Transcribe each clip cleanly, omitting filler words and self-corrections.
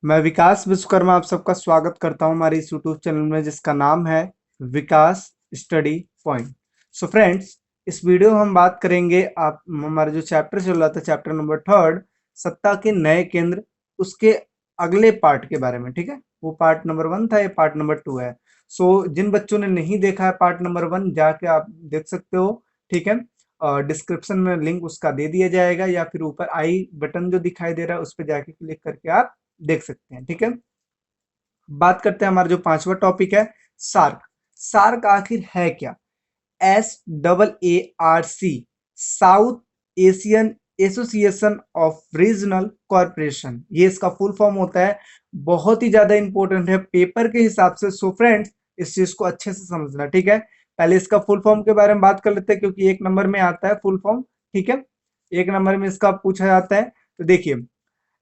मैं विकास विश्वकर्मा आप सबका स्वागत करता हूं हमारे इस यूट्यूब चैनल में जिसका नाम है विकास स्टडी पॉइंट। सो फ्रेंड्स, इस वीडियो में हम बात करेंगे आप हमारा जो चैप्टर चल रहा था, चैप्टर नंबर 3, सत्ता के नए केंद्र, उसके अगले पार्ट के बारे में। ठीक है, वो पार्ट नंबर 1 था, ये पार्ट नंबर 2 है। सो जिन बच्चों ने नहीं देखा है पार्ट नंबर 1, जाके आप देख सकते हो। ठीक है, डिस्क्रिप्शन में लिंक उसका दे दिया जाएगा या फिर ऊपर आई बटन जो दिखाई दे रहा है उस पर जाके क्लिक करके आप देख सकते हैं। ठीक है, बात करते हैं हमारा जो पांचवा टॉपिक है, सार्क। सार्क आखिर है क्या? SAARC, south Asian association of regional corporation, ये इसका फुल फॉर्म होता है। बहुत ही ज्यादा इंपॉर्टेंट है पेपर के हिसाब से। सो फ्रेंड्स, इस चीज को अच्छे से समझना। ठीक है, पहले इसका फुल फॉर्म के बारे में बात कर लेते हैं क्योंकि एक नंबर में आता है फुल फॉर्म। ठीक है, एक नंबर में इसका पूछा जाता है। तो देखिए,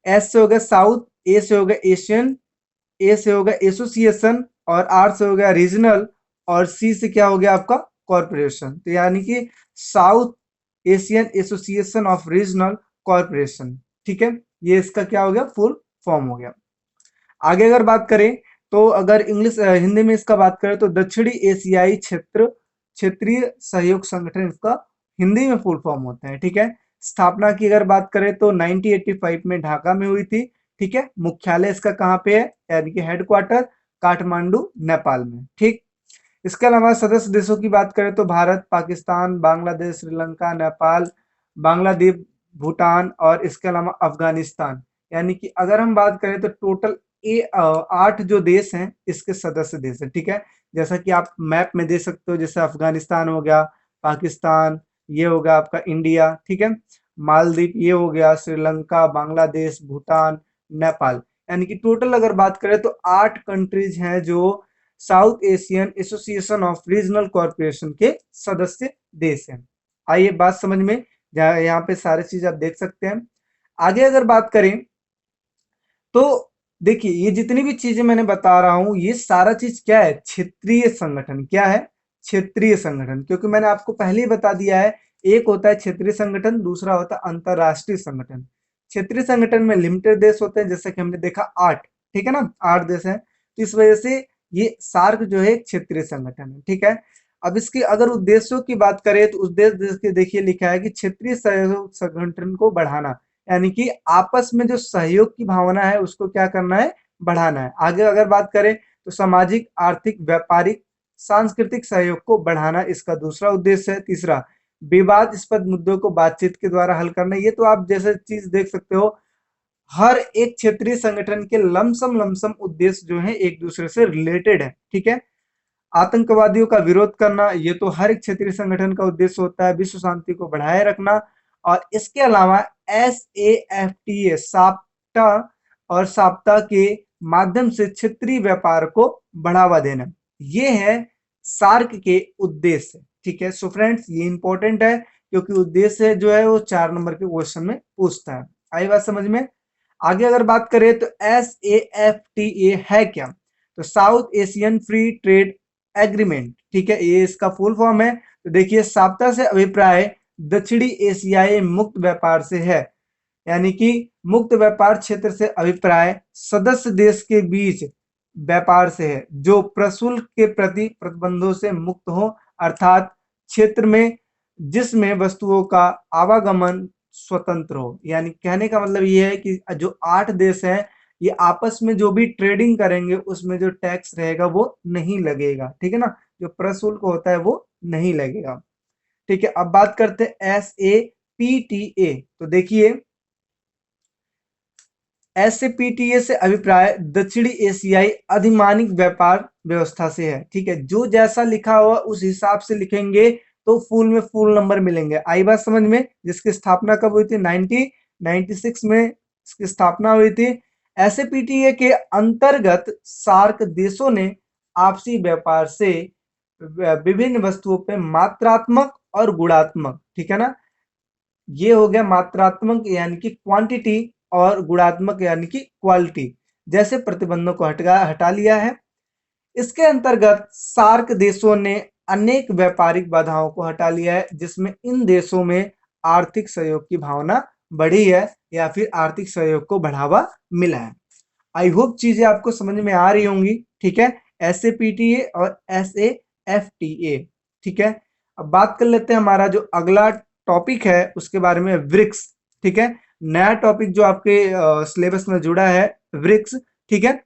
एस से हो गया साउथ, ए से हो गया एशियन, ए से हो गया एसोसिएशन, और आर से हो गया रीजनल, और सी से क्या हो गया आपका कॉरपोरेशन। तो यानी कि south Asian association of regional corporation. ठीक है, ये इसका क्या हो गया फुल फॉर्म हो गया। आगे अगर बात करें तो अगर इंग्लिश हिंदी में इसका बात करें तो दक्षिणी एशियाई क्षेत्रीय सहयोग संगठन इसका हिंदी में फुल फॉर्म होता है। ठीक है, स्थापना की अगर बात करें तो 1985 में ढाका में हुई थी। ठीक है, मुख्यालय इसका कहाँ पे है, यानी कि हेडक्वार्टर काठमांडू नेपाल में। ठीक, इसके अलावा सदस्य देशों की बात करें तो भारत, पाकिस्तान, बांग्लादेश, श्रीलंका, नेपाल, बांग्लादेश, भूटान और इसके अलावा अफगानिस्तान। यानी कि अगर हम बात करें तो टोटल 8 जो देश हैं इसके सदस्य देश हैं। ठीक है, जैसा कि आप मैप में देख सकते हो, जैसे अफगानिस्तान हो गया, पाकिस्तान, ये हो गया आपका इंडिया। ठीक है, मालदीव ये हो गया, श्रीलंका, बांग्लादेश, भूटान, नेपाल। यानी कि टोटल अगर बात करें तो 8 कंट्रीज हैं जो south Asian association of regional corporation के सदस्य देश हैं। आइए बात समझ में, यहाँ पे सारी चीज आप देख सकते हैं। आगे अगर बात करें तो देखिए, ये जितनी भी चीजें मैंने बता रहा हूं ये सारा चीज क्या है, क्षेत्रीय संगठन। क्या है? क्षेत्रीय संगठन। क्योंकि मैंने आपको पहले ही बता दिया है, एक होता है क्षेत्रीय संगठन, दूसरा होता है अंतरराष्ट्रीय संगठन। क्षेत्रीय संगठन में लिमिटेड देश होते हैं, जैसा कि हमने देखा 8। ठीक है ना, 8 देश हैं, तो इस वजह से ये सार्क जो है एक क्षेत्रीय संगठन है। ठीक है, अब इसके अगर उद्देश्यों की बात करें तो उद्देश्य के देखिए लिखा है कि क्षेत्रीय सहयोग संगठन को बढ़ाना, यानी कि आपस में जो सहयोग की भावना है उसको क्या करना है, बढ़ाना है। आगे अगर बात करें तो सामाजिक, आर्थिक, व्यापारिक, सांस्कृतिक सहयोग को बढ़ाना इसका दूसरा उद्देश्य है। तीसरा, विवादास्पद मुद्दों को बातचीत के द्वारा हल करना। ये तो आप जैसे चीज देख सकते हो, हर एक क्षेत्रीय संगठन के लमसम लमसम उद्देश्य जो है एक दूसरे से रिलेटेड है। ठीक है, आतंकवादियों का विरोध करना, ये तो हर एक क्षेत्रीय संगठन का उद्देश्य होता है। विश्व शांति को बढ़ाए रखना, और इसके अलावा SAFTA, साप्टा और साप्ता के माध्यम से क्षेत्रीय व्यापार को बढ़ावा देना, ये है सार्क के उद्देश्य। ठीक है, सो फ्रेंड्स ये इंपॉर्टेंट है क्योंकि उद्देश्य जो है वो 4 नंबर के क्वेश्चन में पूछता है। आई बात समझ में? आगे अगर बात करें तो SAFTA है क्या? तो south Asian free trade agreement. ठीक है, ये इसका फुल फॉर्म है। तो देखिए, साप्ता से अभिप्राय दक्षिणी एशियाई मुक्त व्यापार से है, यानी कि मुक्त व्यापार क्षेत्र से अभिप्राय सदस्य देश के बीच व्यापार से है जो प्रशुल्क के प्रति प्रतिबंधों से मुक्त हो, अर्थात क्षेत्र में जिसमें वस्तुओं का आवागमन स्वतंत्र हो। यानी कहने का मतलब ये है कि जो 8 देश हैं ये आपस में जो भी ट्रेडिंग करेंगे उसमें जो टैक्स रहेगा वो नहीं लगेगा। ठीक है ना, जो प्रशुल्क होता है वो नहीं लगेगा। ठीक है, अब बात करते हैं SAPTA। तो देखिए, SAPTA से अभिप्राय दक्षिणी एशियाई अधिमानिक व्यापार व्यवस्था से है। ठीक है, जो जैसा लिखा हुआ उस हिसाब से लिखेंगे तो फुल में फुल नंबर मिलेंगे। आई बात समझ में? जिसकी स्थापना कब हुई थी? 1996 में इसकी स्थापना हुई थी। SAPTA के अंतर्गत सार्क देशों ने आपसी व्यापार से विभिन्न वस्तुओं पे मात्रात्मक और गुणात्मक, ठीक है ना, ये हो गया मात्रात्मक यानी कि क्वांटिटी, और गुणात्मक यानी कि क्वालिटी, जैसे प्रतिबंधों को हटा लिया है। इसके अंतर्गत सार्क देशों ने अनेक व्यापारिक बाधाओं को हटा लिया है, जिसमें इन देशों में आर्थिक सहयोग की भावना बढ़ी है या फिर आर्थिक सहयोग को बढ़ावा मिला है। आई होप चीजें आपको समझ में आ रही होंगी। ठीक है, SAPTA और SAFTA। ठीक है, अब बात कर लेते हैं हमारा जो अगला टॉपिक है उसके बारे में, ब्रिक्स। ठीक है, नया टॉपिक जो आपके सिलेबस में जुड़ा है, ब्रिक्स। ठीक है,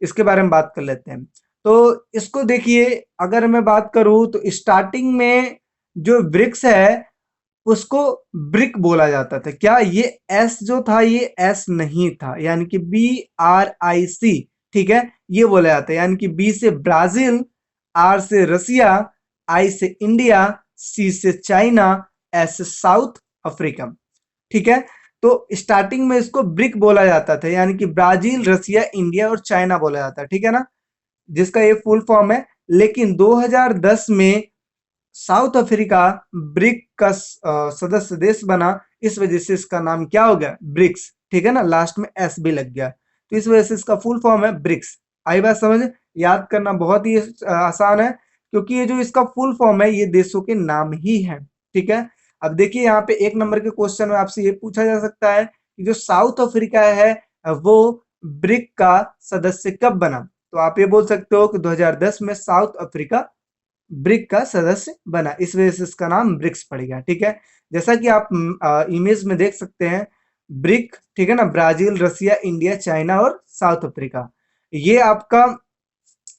इसके बारे में बात कर लेते हैं। तो इसको देखिए, अगर मैं बात करूं तो स्टार्टिंग में जो ब्रिक्स है उसको ब्रिक बोला जाता था। क्या ये एस जो था ये एस नहीं था, यानी कि BRIC। ठीक है, ये बोला जाता है, यानी कि बी से ब्राजील, आर से रसिया, आई से इंडिया, सी से चाइना, एस से साउथ अफ्रीका। ठीक है, तो स्टार्टिंग में इसको ब्रिक बोला जाता था, यानी कि ब्राजील, रसिया, इंडिया और चाइना बोला जाता है। ठीक है ना, जिसका ये फुल फॉर्म है। लेकिन 2010 में साउथ अफ्रीका ब्रिक का सदस्य देश बना, इस वजह से इसका नाम क्या हो गया, ब्रिक्स। ठीक है ना, लास्ट में एस भी लग गया, तो इस वजह से इसका फुल फॉर्म है ब्रिक्स। आई बात समझ, याद करना बहुत ही आसान है, क्योंकि ये जो इसका फुल फॉर्म है ये देशों के नाम ही है। ठीक है, अब देखिए यहाँ पे 1 नंबर के क्वेश्चन में आपसे ये पूछा जा सकता है कि जो साउथ अफ्रीका है वो ब्रिक का सदस्य कब बना। तो आप ये बोल सकते हो कि 2010 में साउथ अफ्रीका ब्रिक का सदस्य बना, इस वजह से इसका नाम ब्रिक्स पड़ गया। ठीक है, जैसा कि आप इमेज में देख सकते हैं, ब्रिक। ठीक है ना, ब्राजील, रसिया, इंडिया, चाइना और साउथ अफ्रीका। ये आपका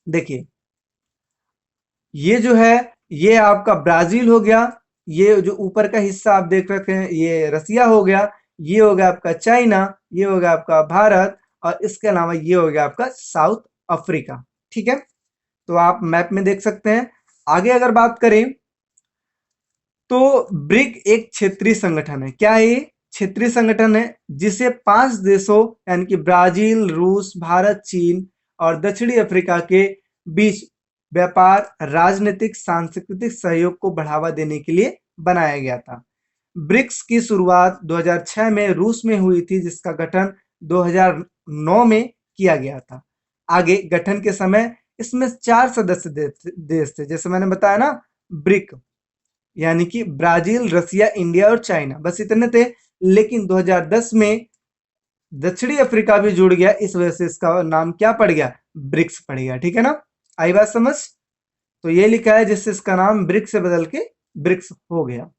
देखिए, ये जो है ये आपका ब्राजील हो गया, ये जो ऊपर का हिस्सा आप देख रखे हैं ये रसिया हो गया, ये हो गया आपका चाइना, ये हो गया आपका भारत, और इसके अलावा ये हो गया आपका साउथ अफ्रीका। ठीक है, तो आप मैप में देख सकते हैं। आगे अगर बात करें तो ब्रिक एक क्षेत्रीय संगठन है। क्या है ये, क्षेत्रीय संगठन है जिसे 5 देशों यानी कि ब्राजील, रूस, भारत, चीन और दक्षिणी अफ्रीका के बीच व्यापार, राजनीतिक, सांस्कृतिक सहयोग को बढ़ावा देने के लिए बनाया गया था। ब्रिक्स की शुरुआत 2006 में रूस में हुई थी, जिसका गठन 2009 में किया गया था। आगे गठन के समय इसमें 4 सदस्य देश थे, जैसे मैंने बताया ना, ब्रिक यानी कि ब्राजील, रसिया, इंडिया और चाइना, बस इतने थे। लेकिन 2010 में दक्षिणी अफ्रीका भी जुड़ गया, इस वजह से इसका नाम क्या पड़ गया, ब्रिक्स पड़ गया। ठीक है ना, आई बात समझ। तो ये लिखा है जिससे इसका नाम ब्रिक्स से बदल के ब्रिक्स हो गया,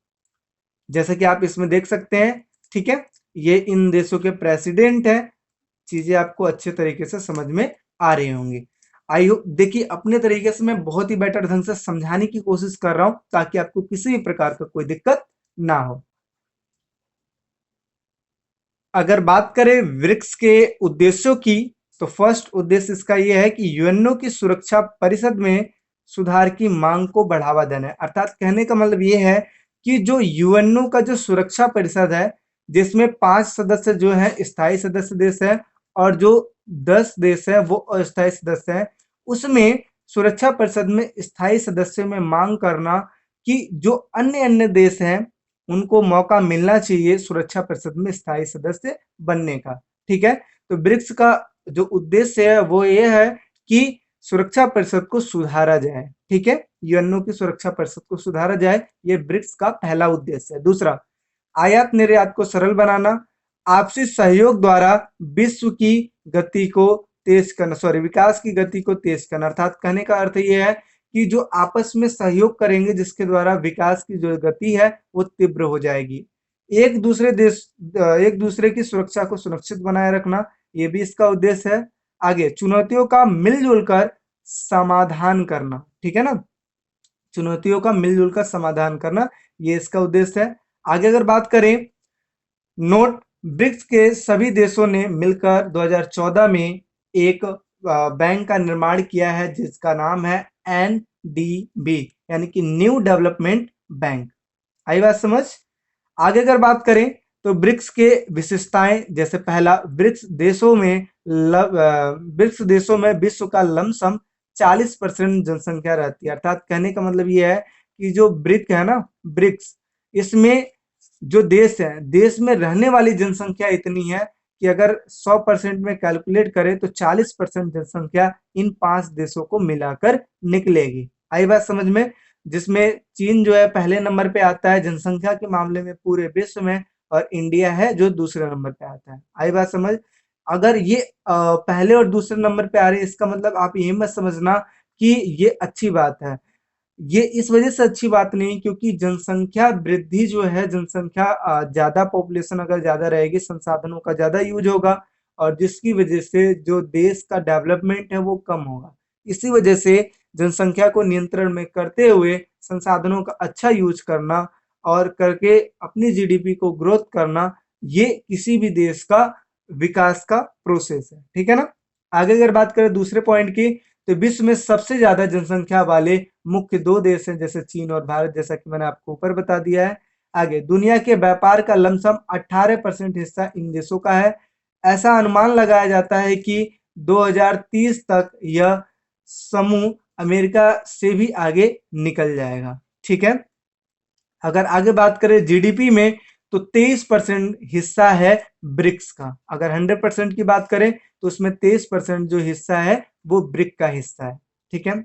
जैसा कि आप इसमें देख सकते हैं। ठीक है, ये इन देशों के प्रेसिडेंट हैं। चीजें आपको अच्छे तरीके से समझ में आ रही होंगी। आई होप, देखिए अपने तरीके से मैं बहुत ही बेटर ढंग से समझाने की कोशिश कर रहा हूं, ताकि आपको किसी भी प्रकार का कोई दिक्कत ना हो। अगर बात करें ब्रिक्स के उद्देश्यों की, तो फर्स्ट उद्देश्य इसका यह है कि यूएनओ की सुरक्षा परिषद में सुधार की मांग को बढ़ावा देना है। अर्थात कहने का मतलब यह है कि जो यूएनओ का जो सुरक्षा परिषद है, जिसमें 5 सदस्य जो है स्थायी सदस्य देश है और जो 10 देश है वो अस्थायी सदस्य है, उसमें सुरक्षा परिषद में स्थायी सदस्यों में मांग करना कि जो अन्य अन्य देश हैं उनको मौका मिलना चाहिए सुरक्षा परिषद में स्थायी सदस्य बनने का। ठीक है, तो ब्रिक्स का जो उद्देश्य है वो ये है कि सुरक्षा परिषद को सुधारा जाए। ठीक है, यूएनओ की सुरक्षा परिषद को सुधारा जाए, ये ब्रिक्स का पहला उद्देश्य है। दूसरा, आयात निर्यात को सरल बनाना, आपसी सहयोग द्वारा विश्व की गति को तेज करना, सॉरी, विकास की गति को तेज करना। अर्थात कहने का अर्थ ये है कि जो आपस में सहयोग करेंगे जिसके द्वारा विकास की जो गति है वो तीव्र हो जाएगी। एक दूसरे की सुरक्षा को सुरक्षित बनाए रखना, ये भी इसका उद्देश्य है। आगे, चुनौतियों का मिलजुल कर समाधान करना। ठीक है ना, चुनौतियों का मिलजुल कर समाधान करना, ये इसका उद्देश्य है। आगे अगर बात करें, नोट, ब्रिक्स के सभी देशों ने मिलकर 2014 में एक बैंक का निर्माण किया है जिसका नाम है NDB, यानी कि न्यू डेवलपमेंट बैंक। आई बात समझ। आगे अगर बात करें तो ब्रिक्स के विशेषताएं, जैसे पहला, ब्रिक्स देशों में विश्व का लमसम 40% जनसंख्या रहती है। अर्थात कहने का मतलब ये है कि जो ब्रिक है ना, ब्रिक्स, इसमें जो देश है, देश में रहने वाली जनसंख्या इतनी है कि अगर 100% में कैलकुलेट करें तो 40% जनसंख्या इन 5 देशों को मिलाकर निकलेगी। आई बात समझ में, जिसमें चीन जो है पहले नंबर पे आता है जनसंख्या के मामले में पूरे विश्व में, और इंडिया है जो दूसरे नंबर पे आता है। आई बात समझ। अगर ये पहले और दूसरे नंबर पे आ रही है, इसका मतलब आप ये मत समझना कि ये अच्छी बात है। ये इस वजह से अच्छी बात नहीं, क्योंकि जनसंख्या वृद्धि जो है, जनसंख्या ज्यादा, पॉपुलेशन अगर ज्यादा रहेगी, संसाधनों का ज्यादा यूज होगा, और जिसकी वजह से जो देश का डेवलपमेंट है वो कम होगा। इसी वजह से जनसंख्या को नियंत्रण में करते हुए संसाधनों का अच्छा यूज करना और करके अपनी जीडीपी को ग्रोथ करना, ये किसी भी देश का विकास का प्रोसेस है। ठीक है ना। आगे अगर बात करें दूसरे पॉइंट की, तो विश्व में सबसे ज्यादा जनसंख्या वाले मुख्य दो देश हैं, जैसे चीन और भारत, जैसा कि मैंने आपको ऊपर बता दिया है। आगे, दुनिया के व्यापार का लमसम 18% हिस्सा इन देशों का है। ऐसा अनुमान लगाया जाता है कि 2030 तक यह समूह अमेरिका से भी आगे निकल जाएगा। ठीक है। अगर आगे बात करें जीडीपी में, तो 23% हिस्सा है ब्रिक्स का। अगर 100% की बात करें तो उसमें 23% जो हिस्सा है वो ब्रिक का हिस्सा है। ठीक है।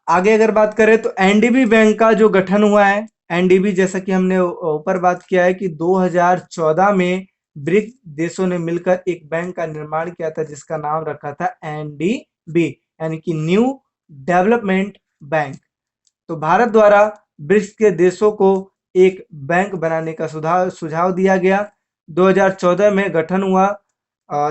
आगे अगर बात करें तो एनडीबी बैंक का जो गठन हुआ है, एनडीबी जैसा कि हमने ऊपर बात किया है कि 2014 में ब्रिक देशों ने मिलकर एक बैंक का निर्माण किया था, जिसका नाम रखा था एनडीबी, यानी कि न्यू डेवलपमेंट बैंक। तो भारत द्वारा ब्रिक्स के देशों को एक बैंक बनाने का सुझाव दिया गया। 2014 में गठन हुआ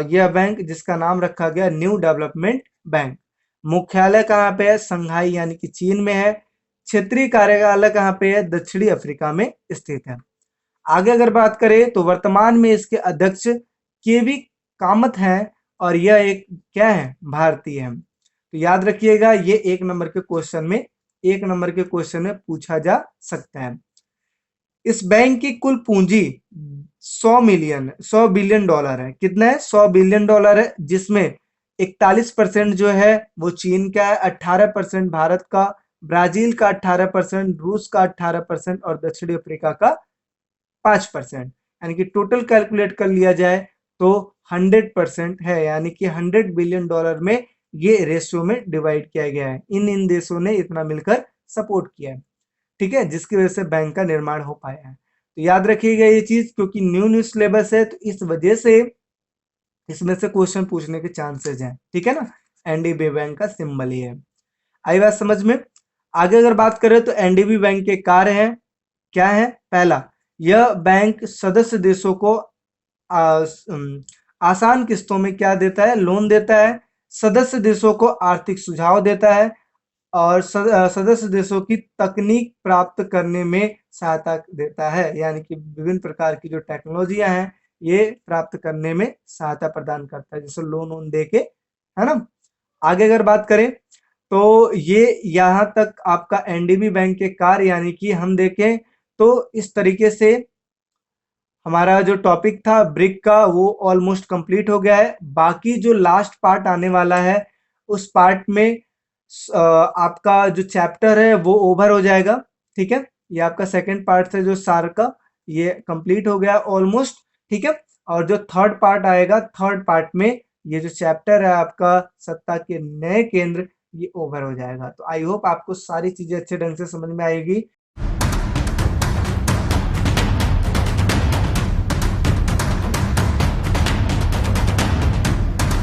यह बैंक, जिसका नाम रखा गया न्यू डेवलपमेंट बैंक। मुख्यालय कहाँ पे है? संघाई यानी कि चीन में है। क्षेत्रीय कार्यालय कहाँ पे है? दक्षिणी अफ्रीका में स्थित है। आगे अगर बात करें तो वर्तमान में इसके अध्यक्ष केवी कामत हैं, और यह एक क्या है? भारतीय है। तो याद रखिएगा, ये एक नंबर के क्वेश्चन में पूछा जा सकता है। इस बैंक की कुल पूंजी 100 बिलियन डॉलर है। कितना है? 100 बिलियन डॉलर है, जिसमें 41% जो है वो चीन का है, 18% भारत का, ब्राजील का 18%, रूस का 18% और दक्षिणी अफ्रीका का 5%। यानी कि टोटल कैलकुलेट कर लिया जाए तो 100% है, यानी कि 100 बिलियन डॉलर में ये रेशियो में डिवाइड किया गया है। इन देशों ने इतना मिलकर सपोर्ट किया है। ठीक है, जिसकी वजह से बैंक का निर्माण हो पाया है। तो याद रखिएगा ये चीज, क्योंकि न्यू सिलेबस है, तो इस वजह से इसमें से क्वेश्चन पूछने के चांसेस हैं। ठीक है ना। एनडीबी बैंक का सिंबल ये है। आई बात समझ में। आगे अगर बात करें तो एनडीबी बैंक के कार्य हैं, क्या है? पहला, यह बैंक सदस्य देशों को आसान किस्तों में क्या देता है? लोन देता है। सदस्य देशों को आर्थिक सुझाव देता है, और सदस्य देशों की तकनीक प्राप्त करने में सहायता देता है, यानी कि विभिन्न प्रकार की जो टेक्नोलॉजियां हैं ये प्राप्त करने में सहायता प्रदान करता है, जैसे लोन वोन दे के, है ना। आगे अगर बात करें तो ये यहाँ तक आपका एनडीबी बैंक के कार्य, यानी कि हम देखें तो इस तरीके से हमारा जो टॉपिक था ब्रिक का वो ऑलमोस्ट कंप्लीट हो गया है। बाकी जो लास्ट पार्ट आने वाला है, उस पार्ट में आपका जो चैप्टर है वो ओवर हो जाएगा। ठीक है। ये आपका सेकंड पार्ट है जो सार का, ये कंप्लीट हो गया ऑलमोस्ट। ठीक है। और जो थर्ड पार्ट आएगा, थर्ड पार्ट में ये जो चैप्टर है आपका सत्ता के नए केंद्र, ये ओवर हो जाएगा। तो आई होप आपको सारी चीजें अच्छे ढंग से समझ में आएगी।